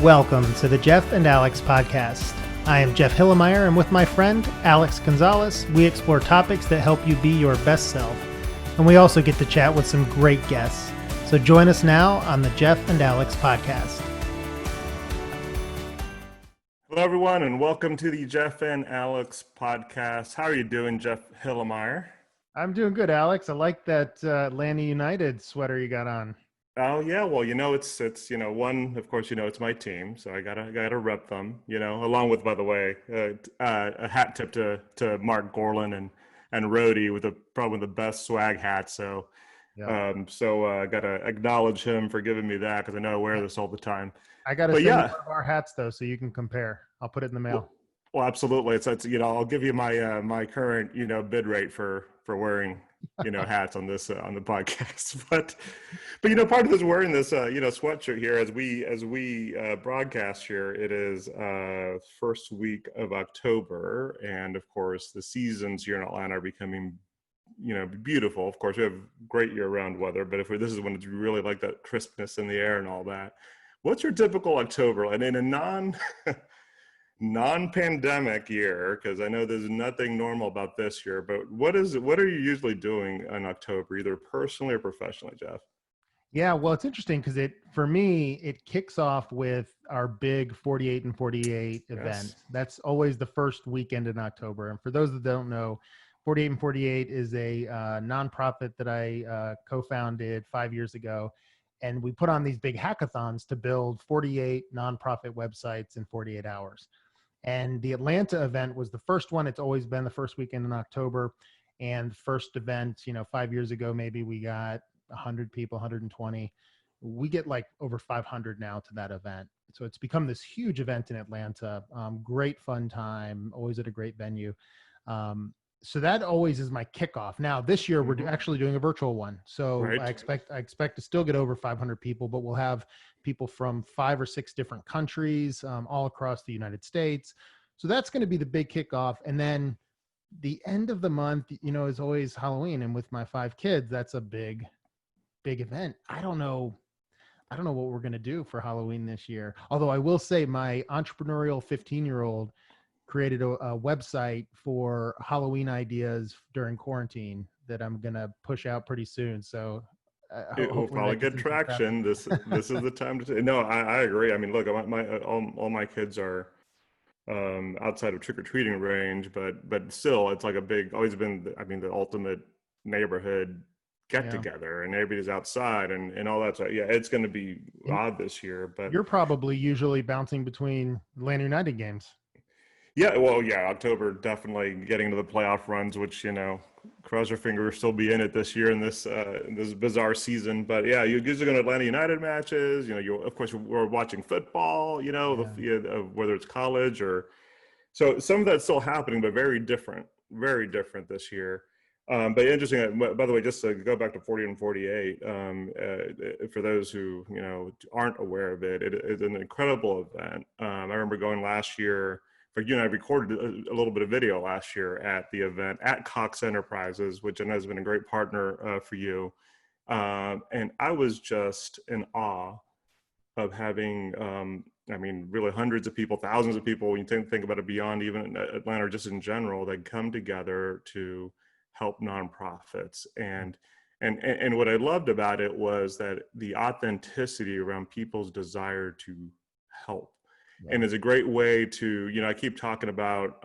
Welcome to the Jeff and Alex podcast. I am Jeff Hillemeyer, and with my friend Alex Gonzalez, we explore topics that help you be your best self. And we also get to chat with some great guests. So join us now on the Jeff and Alex podcast. Hello, everyone, and welcome to the Jeff and Alex podcast. How are you doing, Jeff Hillemeyer? I'm doing good, Alex. I like that Atlanta United sweater you got on. Oh yeah, well, it's one, of course, it's my team, so I gotta rep them, along with, by the way, a hat tip to Mark Gorlin and Rhodey with probably the best swag hat. So I gotta acknowledge him for giving me that, because I know I wear this all the time. I gotta send you one of our hats though, so you can compare. I'll put it in the mail. Well, absolutely. It's I'll give you my my current bid rate for wearing hats on this on the podcast. But part of this wearing this sweatshirt here as we broadcast here. It is first week of October, and of course the seasons here in Atlanta are becoming beautiful. Of course, we have great year-round weather, but this is when it's really like that crispness in the air and all that. What's your typical October? And in a non-pandemic year, because I know there's nothing normal about this year, but what are you usually doing in October, either personally or professionally, Jeff? Yeah, well, it's interesting because for me, it kicks off with our big 48 and 48 event. Yes. That's always the first weekend in October. And for those that don't know, 48 and 48 is a nonprofit that I co-founded 5 years ago. And we put on these big hackathons to build 48 nonprofit websites in 48 hours. And the Atlanta event was the first one. It's always been the first weekend in October. And first event, 5 years ago, maybe we got 100 people, 120. We get like over 500 now to that event. So it's become this huge event in Atlanta. Great fun time, always at a great venue. So that always is my kickoff. Now this year we're actually doing a virtual one. So Right. I expect to still get over 500 people, but we'll have people from 5 or 6 different countries, all across the United States. So that's going to be the big kickoff. And then the end of the month, is always Halloween. And with my 5 kids, that's a big event. I don't know what we're going to do for Halloween this year. Although I will say my entrepreneurial 15-year-old created a website for Halloween ideas during quarantine that I'm going to push out pretty soon. So It will probably get traction. This is the time to. No, I agree. I mean, look, all my kids are outside of trick-or-treating range, but still, it's like always been, the ultimate neighborhood get together, and everybody's outside and all that. So yeah, it's going to be odd this year, but you're probably usually bouncing between Atlanta United games. Yeah, well, yeah, October definitely getting to the playoff runs, which cross your fingers still be in it this year in this bizarre season. But yeah, you're usually going to Atlanta United matches. Of course we're watching football. Whether it's college or so, some of that's still happening, but very different this year. But interesting. By the way, just to go back to 40 and 48, for those who aren't aware of it, it's an incredible event. I remember going last year. You and I recorded a little bit of video last year at the event at Cox Enterprises, which I know has been a great partner for you. And I was just in awe of having, really hundreds of people, thousands of people, when you think about it beyond even Atlanta or just in general, that come together to help nonprofits. And what I loved about it was that the authenticity around people's desire to help. Yeah. And it's a great way to, I keep talking about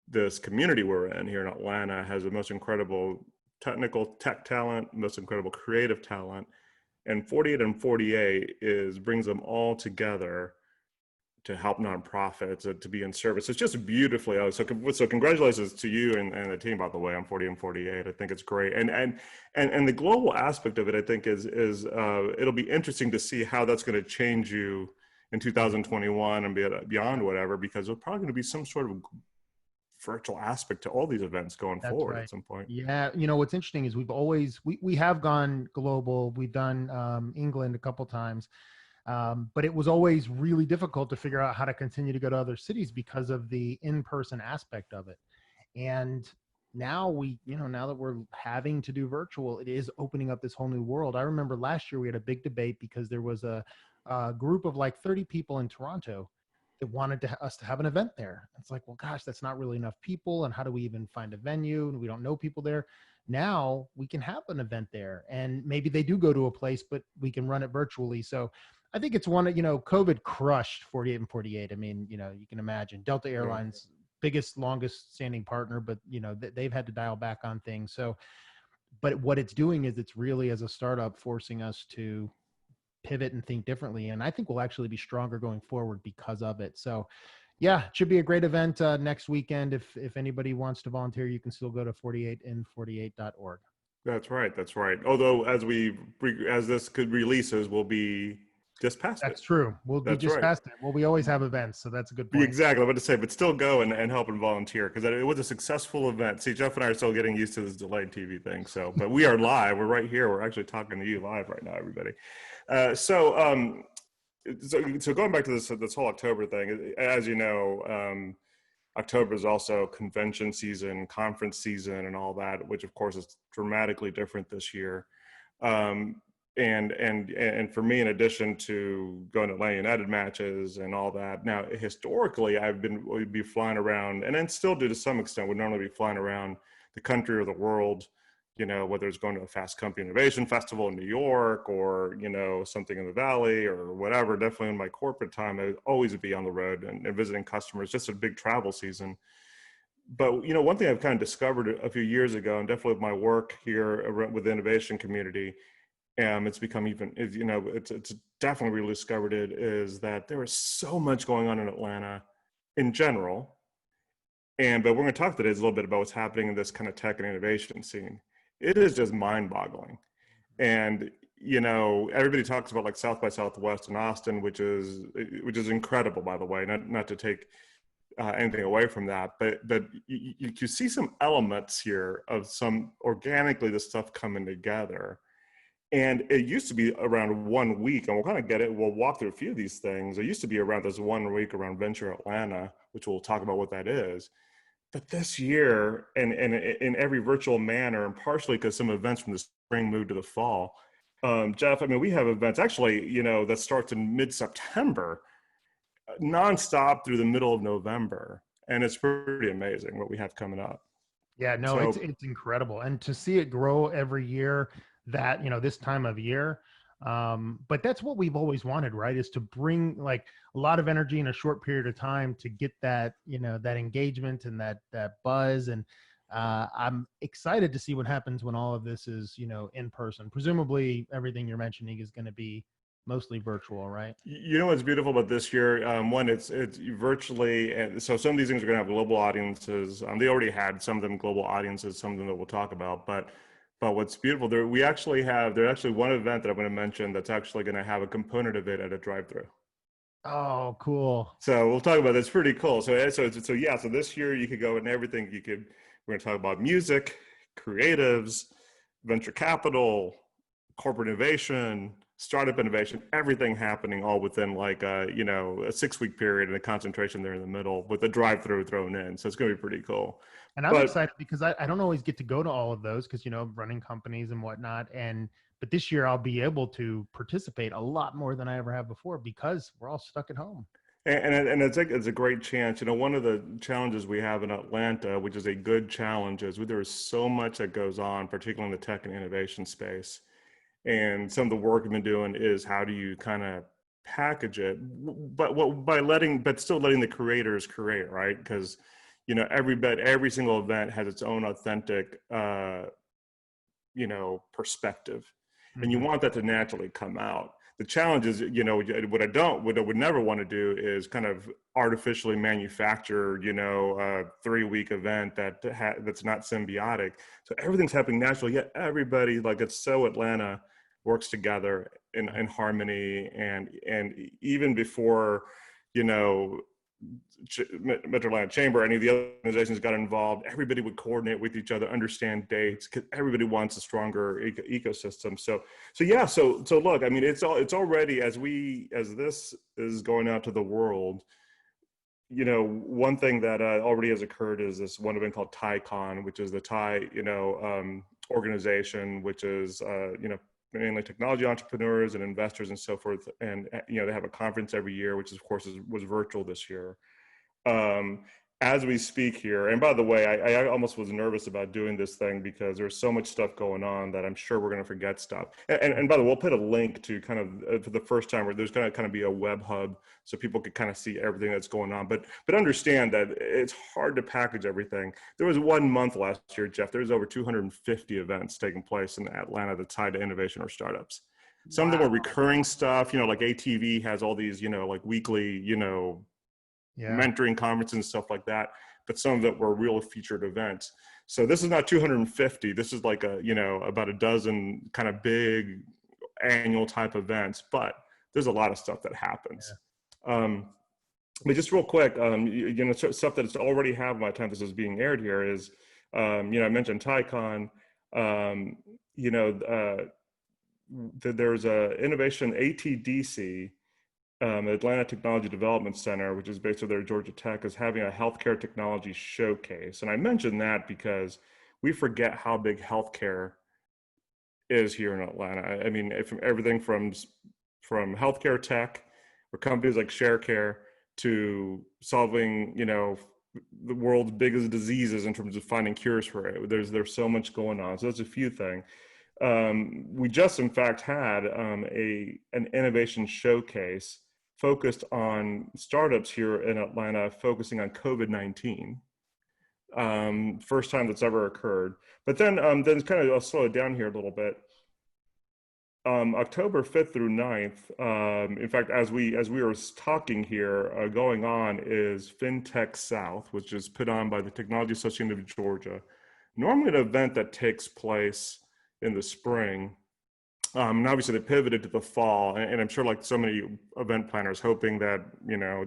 this community we're in here in Atlanta has the most incredible technical tech talent, most incredible creative talent. And 48 and 48 brings them all together to help nonprofits to be in service. It's just beautifully. So congratulations to you and the team, by the way, on 40 and 48. I think it's great. And the global aspect of it, I think is it'll be interesting to see how that's going to change you in 2021 and beyond, whatever, because there's probably going to be some sort of virtual aspect to all these events going forward at some point. Yeah. What's interesting is we have gone global. We've done England a couple times, but it was always really difficult to figure out how to continue to go to other cities because of the in-person aspect of it. And now now that we're having to do virtual, it is opening up this whole new world. I remember last year we had a big debate because there was a a group of like 30 people in Toronto that wanted us to have an event there. It's like, well, gosh, that's not really enough people. And how do we even find a venue? And we don't know people there. Now we can have an event there, and maybe they do go to a place, but we can run it virtually. So I think it's one of, COVID crushed 48 and 48. I mean, you can imagine Delta Yeah. Airlines, biggest, longest standing partner, but they've had to dial back on things. So, but what it's doing is it's really, as a startup, forcing us to pivot and think differently. And I think we'll actually be stronger going forward because of it. So yeah, it should be a great event next weekend. If anybody wants to volunteer, you can still go to 48in48.org. That's right. That's right. Although as this could releases, we'll be just past it. That's true. We'll be That's just right. past it. Well, we always have events, so that's a good point. Exactly. I'm about to say, but still go and help and volunteer, because it was a successful event. See, Jeff and I are still getting used to this delayed TV thing. So, but we are live. We're right here. We're actually talking to you live right now, everybody. So going back to this whole October thing, as you know, October is also convention season, conference season, and all that, which of course is dramatically different this year. And for me, in addition to going to Atlanta United matches and all that, now historically we'd be flying around, and then still do to some extent, would normally be flying around the country or the world, whether it's going to a Fast Company Innovation Festival in New York, or something in the Valley or whatever. Definitely in my corporate time, I would always be on the road and visiting customers. Just a big travel season. But one thing I've kind of discovered a few years ago, and definitely with my work here with the innovation community, it's become it's definitely really discovered it, is that there is so much going on in Atlanta in general. But we're going to talk today a little bit about what's happening in this kind of tech and innovation scene. It is just mind-boggling. And everybody talks about like South by Southwest in Austin, which is incredible, by the way, not to take anything away from that, but you see some elements here of some organically the stuff coming together. And it used to be around 1 week, and we'll kind of get it. We'll walk through a few of these things. It used to be around this 1 week around Venture Atlanta, which we'll talk about what that is. But this year, and in every virtual manner, and partially because some events from the spring moved to the fall, Jeff, I mean, we have events actually, that starts in mid-September, nonstop through the middle of November. And it's pretty amazing what we have coming up. Yeah, no, So, it's incredible. And to see it grow every year, that, this time of year. But that's what we've always wanted, right? Is to bring like a lot of energy in a short period of time to get that, that engagement and that buzz. And I'm excited to see what happens when all of this is, in person. Presumably everything you're mentioning is going to be mostly virtual, right? what's beautiful about this year? One, it's virtually, and so some of these things are going to have global audiences. They already had some of them global audiences, some of them that we'll talk about, but what's beautiful there, there's actually one event that I'm going to mention that's actually going to have a component of it at a drive-through. Oh, cool. So we'll talk about that. It's pretty cool. So this year you could go and everything. We're going to talk about music, creatives, venture capital, corporate innovation, startup innovation, everything happening all within like a 6-week period, and a concentration there in the middle with a drive-through thrown in. So it's going to be pretty cool. And I'm excited because I don't always get to go to all of those because, running companies and whatnot. But this year I'll be able to participate a lot more than I ever have before because we're all stuck at home. And it's a great chance. One of the challenges we have in Atlanta, which is a good challenge, is there is so much that goes on, particularly in the tech and innovation space. And some of the work we've been doing is how do you kind of package it, but still letting the creators create, right? Because every single event has its own authentic perspective, and you want that to naturally come out. The challenge is, what I would never want to do is kind of artificially manufacture, a 3-week event that's not symbiotic. So everything's happening naturally, yet everybody, like, it's so Atlanta, works together in harmony, and even before Metro Atlanta Chamber, any of the other organizations got involved, everybody would coordinate with each other, understand dates, because everybody wants a stronger ecosystem. So look, I mean, it's already, as this is going out to the world, one thing that already has occurred is this one event called TiEcon, which is the Thai organization, which is mainly technology entrepreneurs and investors and so forth. And, they have a conference every year, which of course was virtual this year. As we speak here, and by the way, I almost was nervous about doing this thing because there's so much stuff going on that I'm sure we're going to forget stuff. And by the way, we'll put a link to kind of for the first time where there's going to kind of be a web hub so people could kind of see everything that's going on. But understand that it's hard to package everything. There was 1 month last year, Jeff. There's over 250 events taking place in Atlanta that's tied to innovation or startups. Some of them are recurring stuff, like ATV has all these, like weekly, mentoring conferences and stuff like that, but some of them were real featured events. So this is not 250. This is like about a dozen kind of big annual type events, but there's a lot of stuff that happens. Yeah. But just real quick, stuff that's already happened by the time this is being aired here is, I mentioned TiEcon, there's a innovation ATDC, Atlanta Technology Development Center, which is based over there at Georgia Tech, is having a healthcare technology showcase. And I mention that because we forget how big healthcare is here in Atlanta. I mean, everything from healthcare tech, or companies like ShareCare, to solving, the world's biggest diseases in terms of finding cures for it. There's so much going on. So that's a few things. We just, in fact, had an innovation showcase focused on startups here in Atlanta, focusing on COVID-19. First time that's ever occurred. But then it's kind of, I'll slow it down here a little bit. October 5th through 9th, in fact, as we were talking here, going on is FinTech South, which is put on by the Technology Association of Georgia. Normally an event that takes place in the spring. And obviously they pivoted to the fall, and I'm sure, like so many event planners, hoping that,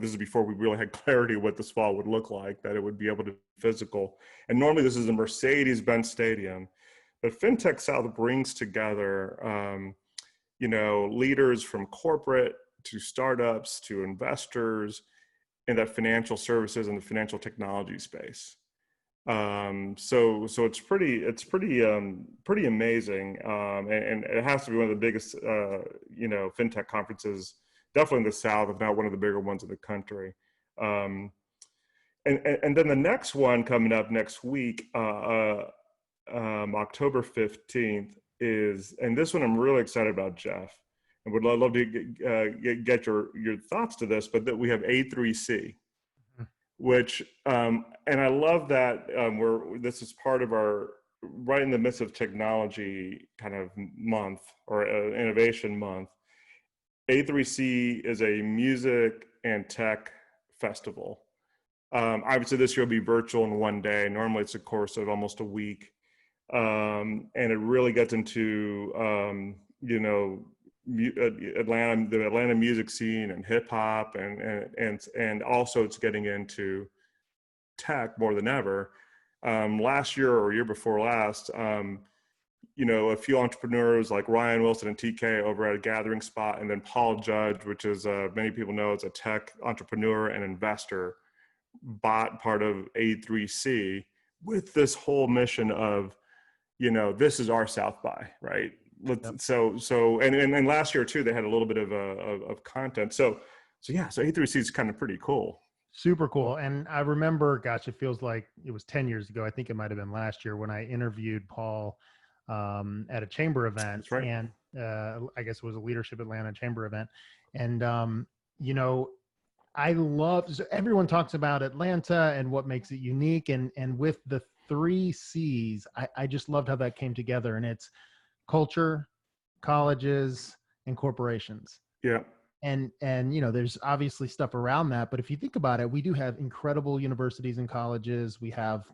this is before we really had clarity what this fall would look like, that it would be able to be physical. And normally this is a Mercedes-Benz Stadium, but FinTech South brings together, leaders from corporate to startups to investors in that financial services and the financial technology space. So it's pretty amazing. And it has to be one of the biggest, FinTech conferences, definitely in the South, if not one of the bigger ones in the country. And then the next one coming up next week, October 15th is, and this one I'm really excited about, Jeff, and would love to get your thoughts to this, but that we have A3C. Which, and I love that this is part of our, right in the midst of technology kind of month, or innovation month. A3C is a music and tech festival. Obviously this year will be virtual in one day. Normally it's a course of almost a week. And it really gets into, the Atlanta music scene and hip hop, and also it's getting into tech more than ever. Last year or year before last, a few entrepreneurs like Ryan Wilson and TK over at a gathering spot, and then Paul Judge, which is many people know is a tech entrepreneur and investor, bought part of A3C with this whole mission of, this is our South by, right? Yep. So and last year too, they had a little bit of content. So A3C is kind of pretty cool. Super cool. And I remember, gosh, it feels like it was 10 years ago. I think it might've been last year when I interviewed Paul at a chamber event. That's right. And I guess it was a Leadership Atlanta chamber event. And, I love, so everyone talks about Atlanta and what makes it unique. And with the 3 C's, I just loved how that came together. And it's culture, colleges, and corporations. Yeah. And there's obviously stuff around that, but if you think about it, we do have incredible universities and colleges. We have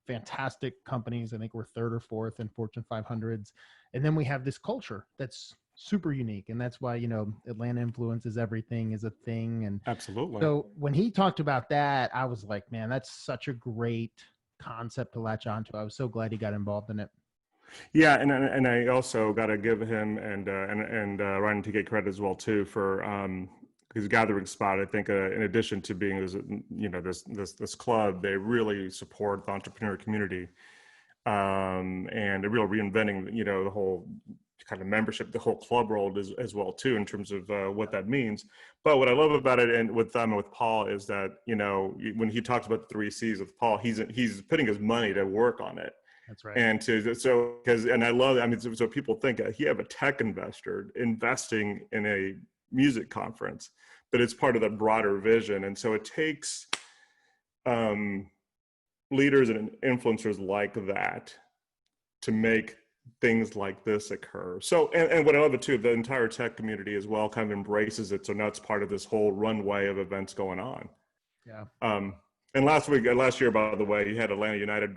fantastic companies. I think we're 3rd or 4th in Fortune 500s. And then we have this culture that's super unique. And that's why, Atlanta influences everything is a thing. And absolutely. So when he talked about that, I was like, man, that's such a great concept to latch onto. I was so glad he got involved in it. Yeah, and I also got to give him and Ryan to get credit as well too for his gathering spot. I think in addition to being this club, they really support the entrepreneur community, and they're really reinventing the whole kind of membership, the whole club world as well too, in terms of what that means. But what I love about it, and with them and with Paul, is that, you know, when he talks about the 3 C's with Paul, he's putting his money to work on it. That's right. And and I love, I mean, so people think you have a tech investor investing in a music conference, but it's part of the broader vision. And so it takes leaders and influencers like that to make things like this occur. So, and what I love it too, the entire tech community as well kind of embraces it. So now it's part of this whole runway of events going on. Yeah. And last year, by the way, you had Atlanta United,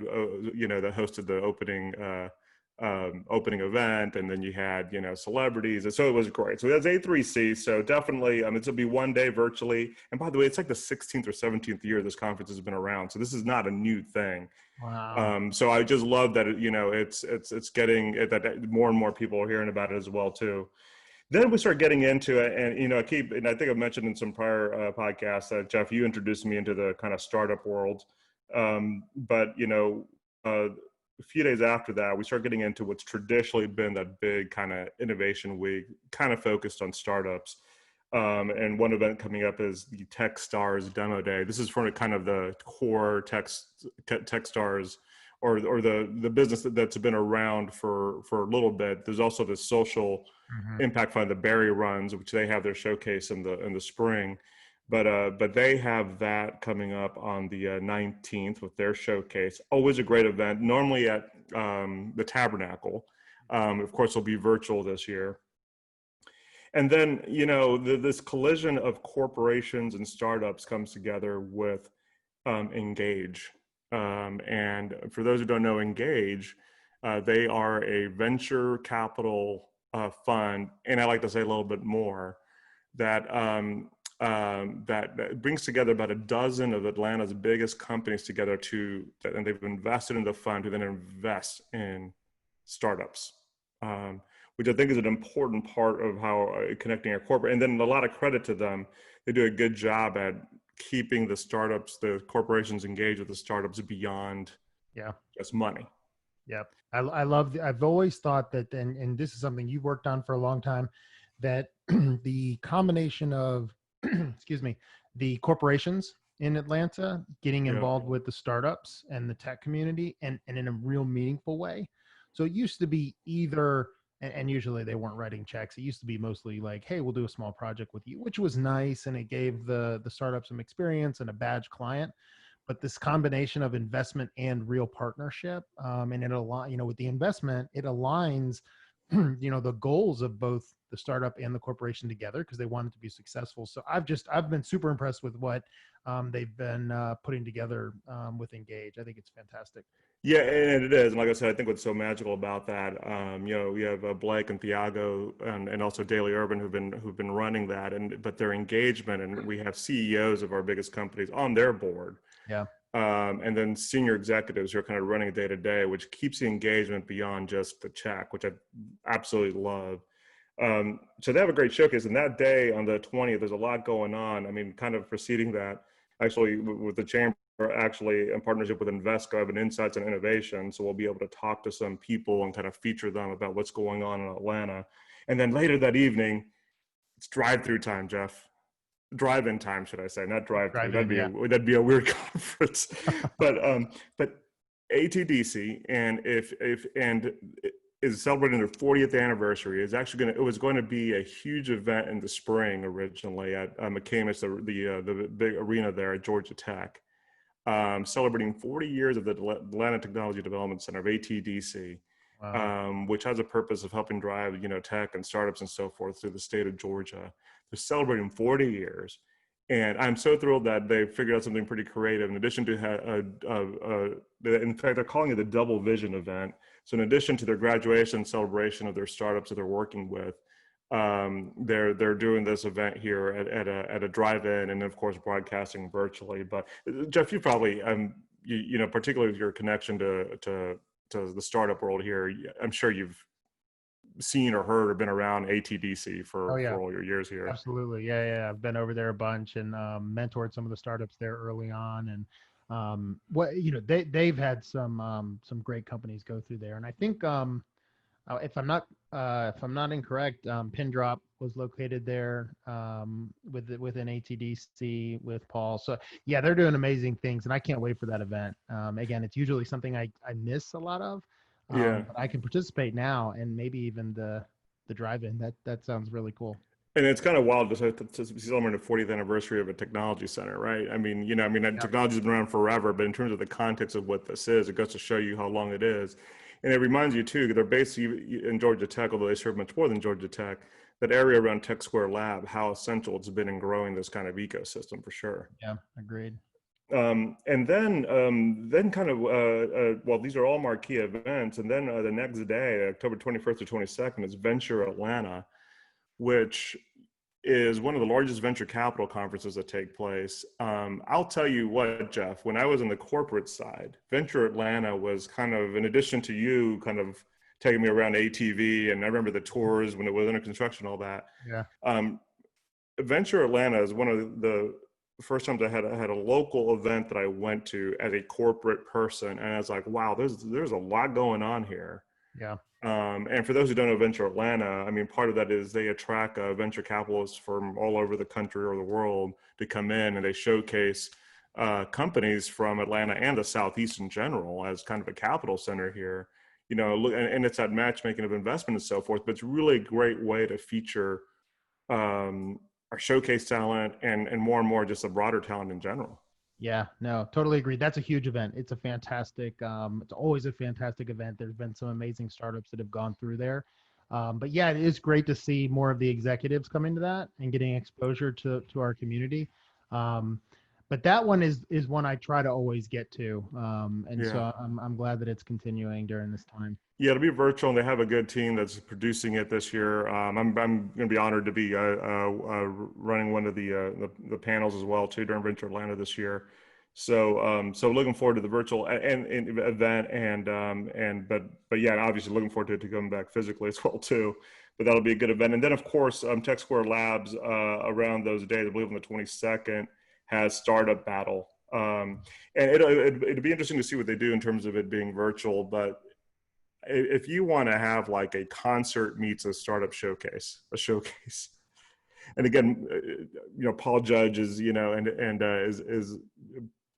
you know, that hosted the opening event, and then you had, you know, celebrities, and so it was great. So that's A3C. So definitely, it'll be one day virtually. And by the way, it's like the 16th or 17th year this conference has been around. So this is not a new thing. Wow. So I just love that, you know, it's getting that more and more people are hearing about it as well too. Then we start getting into it, and, you know, and I think I've mentioned in some prior podcasts that, Jeff, you introduced me into the kind of startup world. But, you know, a few days after that, we start getting into what's traditionally been that big kind of innovation week, kind of focused on startups. And one event coming up is the Techstars Demo Day. This is for kind of the core Techstars, or the business that's been around for a little bit. There's also the social impact fund, the Barry runs, which they have their showcase in the spring. But they have that coming up on the 19th with their showcase. Always a great event, normally at the Tabernacle. Of course, it'll be virtual this year. And then, you know, this collision of corporations and startups comes together with Engage. And for those who don't know Engage, they are a venture capital fund, and I like to say a little bit more, that that brings together about a dozen of Atlanta's biggest companies together and they've invested in the fund to then invest in startups, which I think is an important part of how connecting our corporate. And then a lot of credit to them. They do a good job at keeping the corporations engaged with the startups beyond just money. Yep. I've always thought that, and this is something you've worked on for a long time, that the combination of, excuse me, the corporations in Atlanta getting involved with the startups and the tech community, and in a real meaningful way. So it used to be either, and usually they weren't writing checks. It used to be mostly like, hey, we'll do a small project with you, which was nice. And it gave the startup some experience and a badge client. But this combination of investment and real partnership, and it align, you know, with the investment, it aligns, you know, the goals of both the startup and the corporation together because they want it to be successful. So I've been super impressed with what they've been putting together with Engage. I think it's fantastic. Yeah, and it is. And like I said, I think what's so magical about that, you know, we have Blake and Thiago and also Daily Urban who've been running that, but their engagement, and we have CEOs of our biggest companies on their board. Yeah. And then senior executives who are kind of running day to day, which keeps the engagement beyond just the check, which I absolutely love. So they have a great showcase, and that day on the 20th, there's a lot going on. I mean, kind of preceding that, actually, with the chamber, actually in partnership with Invesco, have an Insights and Innovation. So we'll be able to talk to some people and kind of feature them about what's going on in Atlanta. And then later that evening, it's drive-through time, Jeff. Drive-in time, should I say, not drive-through. That'd be a weird conference. but ATDC, and is celebrating their 40th anniversary. It was going to be a huge event in the spring originally at McCamus, the big arena there at Georgia Tech, celebrating 40 years of the Atlanta Technology Development Center of ATDC. Wow. Which has a purpose of helping drive, you know, tech and startups and so forth through the state of Georgia. They're celebrating 40 years. And I'm so thrilled that they figured out something pretty creative. In addition to, in fact, they're calling it the Double Vision event. So in addition to their graduation celebration of their startups that they're working with, they're doing this event here at a drive-in, and of course broadcasting virtually. But Jeff, you probably, you know, particularly with your connection to the startup world here, I'm sure you've seen or heard or been around ATDC for all your years here. Absolutely. Yeah. I've been over there a bunch and mentored some of the startups there early on. And they've had some great companies go through there. And I think if I'm not If I'm not incorrect, Pindrop was located there within ATDC with Paul. So yeah, they're doing amazing things, and I can't wait for that event. Again, it's usually something I miss a lot of, Yeah. but I can participate now, and maybe even the drive-in. That sounds really cool. And it's kind of wild to celebrate the 40th anniversary of a technology center, right? I mean, Yeah, technology's been around forever, but in terms of the context of what this is, it goes to show you how long it is. And it reminds you too, they're based in Georgia Tech, although they serve much more than Georgia Tech, that area around TechSquare Lab, how essential it's been in growing this kind of ecosystem for sure. yeah, agreed. And then kind of, well, these are all marquee events. And then the next day, October 21st to 22nd, is Venture Atlanta, which is one of the largest venture capital conferences that take place. I'll tell you what, Jeff, when I was on the corporate side, Venture Atlanta was kind of, in addition to you kind of taking me around ATV, and I remember the tours when it was under construction, all that. Yeah, Um, Venture Atlanta is one of the first times I had a local event that I went to as a corporate person, and I was like, wow, there's a lot going on here. yeah, And for those who don't know Venture Atlanta, I mean, part of that is they attract venture capitalists from all over the country or the world to come in, and they showcase companies from Atlanta and the Southeast in general as kind of a capital center here. And it's that matchmaking of investment and so forth. But it's really a great way to feature our showcase talent and more just the broader talent in general. yeah. No, totally agree. That's a huge event. It's a fantastic. It's always a fantastic event. There's been some amazing startups that have gone through there. But yeah, it is great to see more of the executives coming to that and getting exposure to our community. Um, but that one is one I try to always get to, and Yeah. so I'm glad that it's continuing during this time. Yeah, it'll be virtual, and they have a good team that's producing it this year. I'm going to be honored to be running one of the panels as well too during Venture Atlanta this year. So looking forward to the virtual and event, but yeah, obviously looking forward to coming back physically as well too. But that'll be a good event, and then of course TechSquare Labs around those days, I believe on the 22nd, has Startup Battle. And it'll be interesting to see what they do in terms of it being virtual, but if you want to have like a concert meets a startup showcase, a showcase, and again, Paul Judge is, is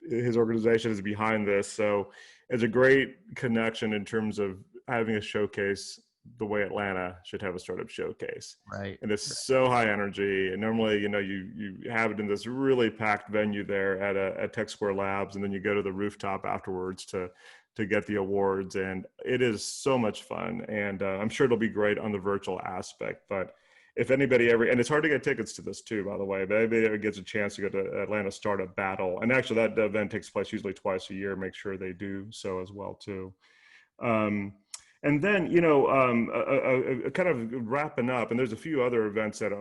his organization is behind this, so it's a great connection in terms of having a showcase the way Atlanta should have a startup showcase. Right. And it's so high energy, and normally, you have it in this really packed venue there at TechSquare Labs, and then you go to the rooftop afterwards to get the awards, and it is so much fun. And I'm sure it'll be great on the virtual aspect. But if anybody ever, and it's hard to get tickets to this too, by the way, but anybody ever gets a chance to go to Atlanta Startup Battle, and actually that event takes place usually twice a year, make sure they do so as well too. And then, kind of wrapping up, and there's a few other events as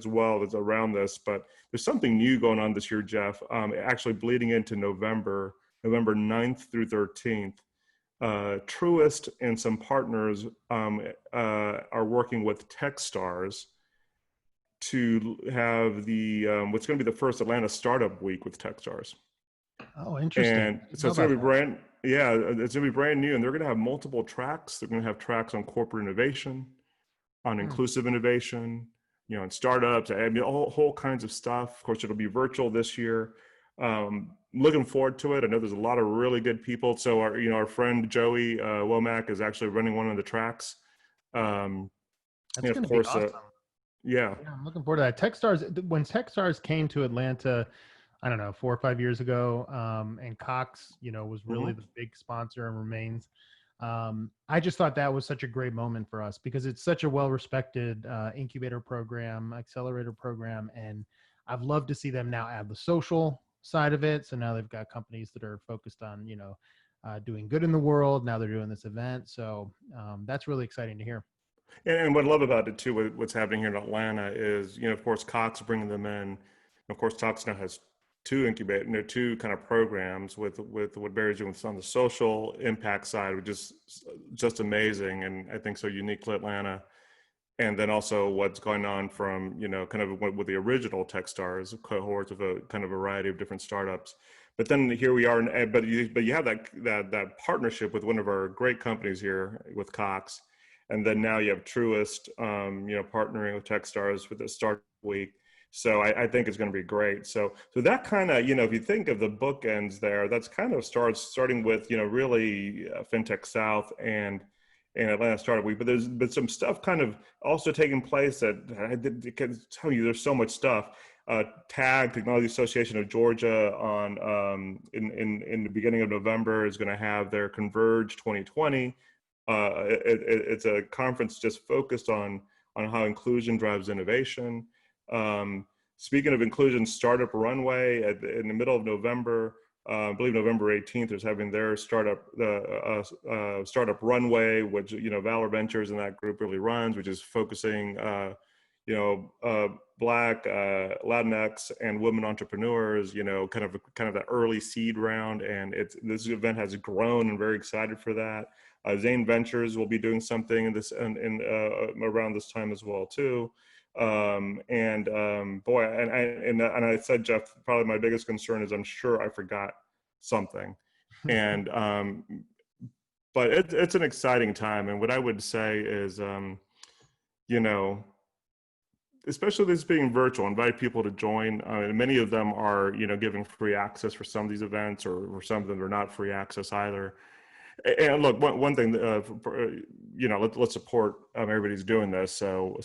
well that's around this, but there's something new going on this year, Jeff, actually bleeding into November 9th through 13th. Truist and some partners are working with Techstars to have what's going to be the first Atlanta Startup Week with Techstars. Oh, interesting. And so it's going to be it's going to be brand new, and they're going to have multiple tracks. They're going to have tracks on corporate innovation, on inclusive innovation, and startups, I mean, all whole kinds of stuff. Of course, it'll be virtual this year. Looking forward to it. I know there's a lot of really good people. So our friend Joey Womack is actually running one of the tracks. That's and of going to be course, awesome. yeah. Yeah, I'm looking forward to that. Techstars, when Techstars came to Atlanta, I don't know, 4 or 5 years ago, and Cox, was really the big sponsor and remains. I just thought that was such a great moment for us because it's such a well-respected incubator program, accelerator program, and I've loved to see them now add the social side of it. So now they've got companies that are focused on, doing good in the world. Now they're doing this event, so that's really exciting to hear. And what I love about it too, what's happening here in Atlanta is, of course, Cox bringing them in. Of course, Cox now has two kind of programs with what Barry's doing on the social impact side, which is just amazing, and I think so unique to Atlanta. And then also what's going on from, kind of with the original Techstars cohorts of a kind of variety of different startups. But then here we are, but you have that partnership with one of our great companies here with Cox, and then now you have Truist, partnering with Techstars with the Startup Week. So I think it's going to be great. So that kind of, if you think of the bookends there, that's kind of starting with, really FinTech South and Atlanta Startup Week. But there's been some stuff kind of also taking place that I can tell you, there's so much stuff. TAG, Technology Association of Georgia, on in the beginning of November is going to have their Converge 2020. It's a conference just focused on how inclusion drives innovation. Speaking of inclusion, Startup Runway in the middle of November, I believe November 18th, is having their Startup Runway, which Valor Ventures and that group really runs, which is focusing Black, Latinx, and women entrepreneurs. Kind of that early seed round, and this event has grown, and very excited for that. Zane Ventures will be doing something around this time as well too. And I said, Jeff, probably my biggest concern is I'm sure I forgot something, and but it's an exciting time. And what I would say is, especially this being virtual, invite people to join. Many of them are, giving free access for some of these events, or some of them are not free access either. And look, one thing, let's support everybody's doing this. So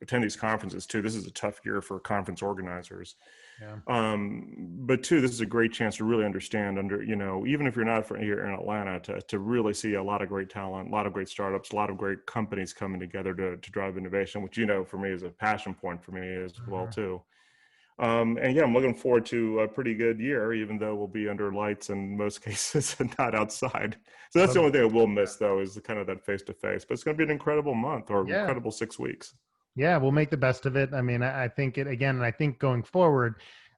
attend these conferences too. This is a tough year for conference organizers. Yeah. But two, this is a great chance to really understand even if you're not here in Atlanta, to really see a lot of great talent, a lot of great startups, a lot of great companies coming together to drive innovation, which, for me is a passion point for me as well too. And yeah, I'm looking forward to a pretty good year, even though we'll be under lights in most cases and not outside. So that's the only thing I will miss, though, is kind of that face-to-face. But it's going to be an incredible month, or incredible 6 weeks. Yeah, we'll make the best of it. I mean, I think and I think going forward,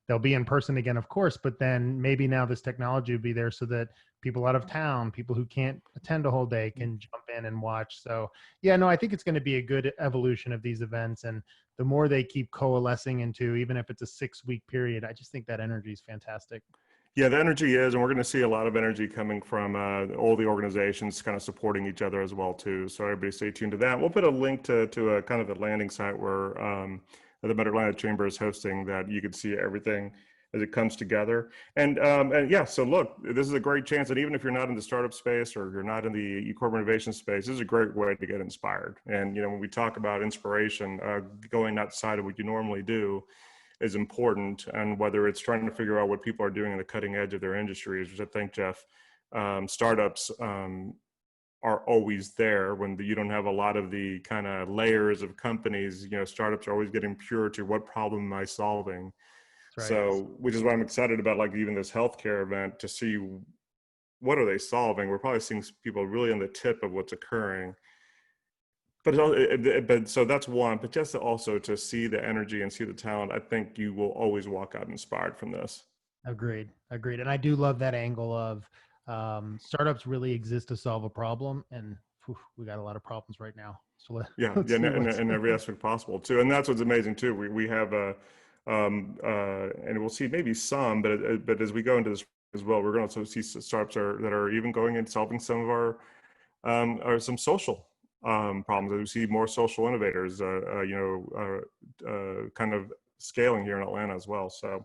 they'll be in person again, of course, but then maybe now this technology will be there so that people out of town, people who can't attend a whole day, can jump in and watch. So yeah, no, I think it's going to be a good evolution of these events. And the more they keep coalescing into, even if it's a 6-week period, I just think that energy is fantastic. Yeah, the energy is, and we're going to see a lot of energy coming from all the organizations kind of supporting each other as well too. So everybody stay tuned to that. We'll put a link to a kind of a landing site where the Mid-Atlantic Chamber is hosting, that you can see everything as it comes together. And yeah, so look, this is a great chance. And even if you're not in the startup space, or you're not in the e-corporate innovation space, this is a great way to get inspired. And when we talk about inspiration, going outside of what you normally do is important. And whether it's trying to figure out what people are doing in the cutting edge of their industries, which I think, Jeff, startups are always there when you don't have a lot of the kind of layers of companies. Startups are always getting pure to what problem am I solving. Right. So, which is why I'm excited about, like, even this healthcare event, to see what are they solving. We're probably seeing people really on the tip of what's occurring. But so that's one, but just also to see the energy and see the talent, I think you will always walk out inspired from this. Agreed. And I do love that angle of startups really exist to solve a problem, and we got a lot of problems right now. So in every aspect possible too. And that's what's amazing too. We have and we'll see maybe some, but as we go into this as well, we're going to also see startups that are even going and solving some of our or some social problems. We see more social innovators, kind of scaling here in Atlanta as well. So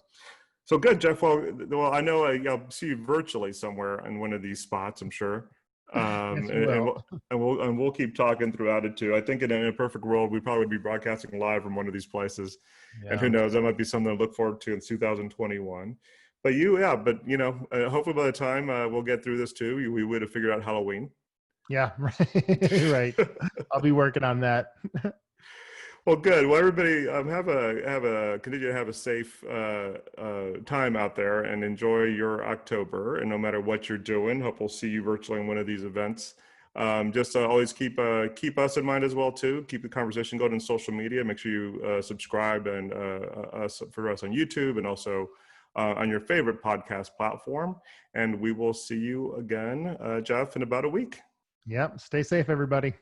good, Jeff. Well, I know I'll see you virtually somewhere in one of these spots, I'm sure. Yes, and we'll keep talking throughout it too. I think in a perfect world, we'd probably be broadcasting live from one of these places. Yeah. And who knows, that might be something to look forward to in 2021. But hopefully by the time we'll get through this too, we would have figured out Halloween. Yeah, right. I'll be working on that. Well, good. Well, everybody, continue to have a safe time out there, and enjoy your October. And no matter what you're doing, hope we'll see you virtually in one of these events. Just always keep us in mind as well too. Keep the conversation going on social media. Make sure you subscribe and for us on YouTube, and also on your favorite podcast platform. And we will see you again, Jeff, in about a week. Yep. Stay safe, everybody.